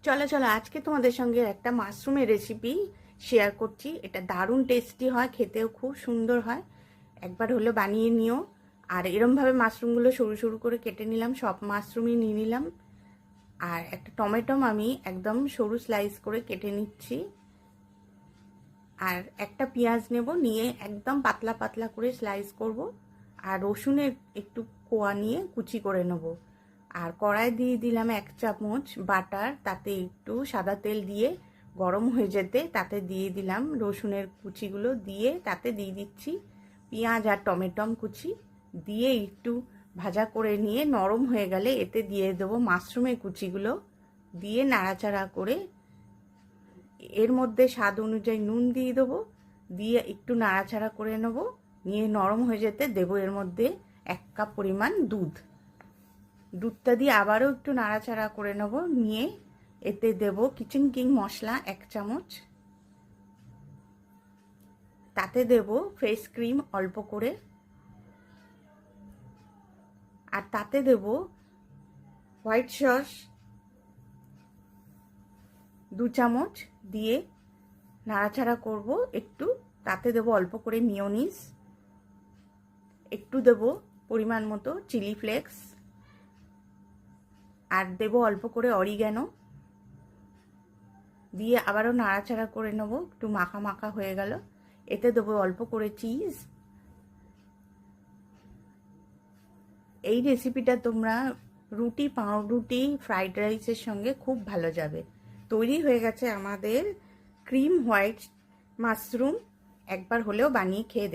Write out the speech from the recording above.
চলো চলো আজকে তোমাদের সঙ্গে একটা মাশরুমের রেসিপি শেয়ার করছি। এটা দারুণ টেস্টি হয়, খেতেও খুব সুন্দর হয়। একবার হলো বানিয়ে নিও। আর এরমভাবে মাশরুমগুলো সরু সরু করে কেটে নিলাম, সব মাশরুমই নিয়ে নিলাম। আর একটা টমেটো আমি একদম সরু স্লাইস করে কেটে নিচ্ছি। আর একটা পেঁয়াজ নেব, নিয়ে একদম পাতলা পাতলা করে স্লাইস করব। আর রসুনের একটু কোয়া নিয়ে কুচি করে নেব। আর কড়াই দিয়ে দিলাম 1 চামচ বাটার, তাতে একটু সাদা তেল দিয়ে গরম হয়ে যেতে তাতে দিয়ে দিলাম রসুনের কুচিগুলো, দিয়ে তাতে দিয়ে দিচ্ছি পেঁয়াজ আর টমেটো কুচি, দিয়ে একটু ভাজা করে নিয়ে নরম হয়ে গেলে এতে দিয়ে দেবো মাশরুমের কুচিগুলো, দিয়ে নাড়াচাড়া করে এর মধ্যে স্বাদ অনুযায়ী নুন দিয়ে দেবো, দিয়ে একটু নাড়াচাড়া করে নেব। নিয়ে নরম হয়ে যেতে দেবো এর মধ্যে 1 কাপ পরিমাণ দুধটা দিয়ে আবারও একটু নাড়াচাড়া করে নেব। নিয়ে এতে দেব কিচেন কিং মশলা 1 চামচ, তাতে দেব ফ্রেশ ক্রিম অল্প করে, আর তাতে দেব হোয়াইট সস 2 চামচ, দিয়ে নাড়াচাড়া করব একটু। তাতে দেব অল্প করে মিয়োনিজ, একটু দেব পরিমাণ মতো চিলি ফ্লেক্স, আর দেব অল্প করে অরিগ্যানো, দিয়ে আবারও নাড়াচাড়া করে নেব। একটু মাখা মাখা হয়ে গেল, এতে দেবো অল্প করে চিজ। এই রেসিপিটা তোমরা রুটি, পাউরুটি, ফ্রাইড রাইসের সঙ্গে খুব ভালো যাবে। তৈরি হয়ে গেছে আমাদের ক্রিম হোয়াইট মাশরুম। একবার হলেও বানিয়ে খেয়ে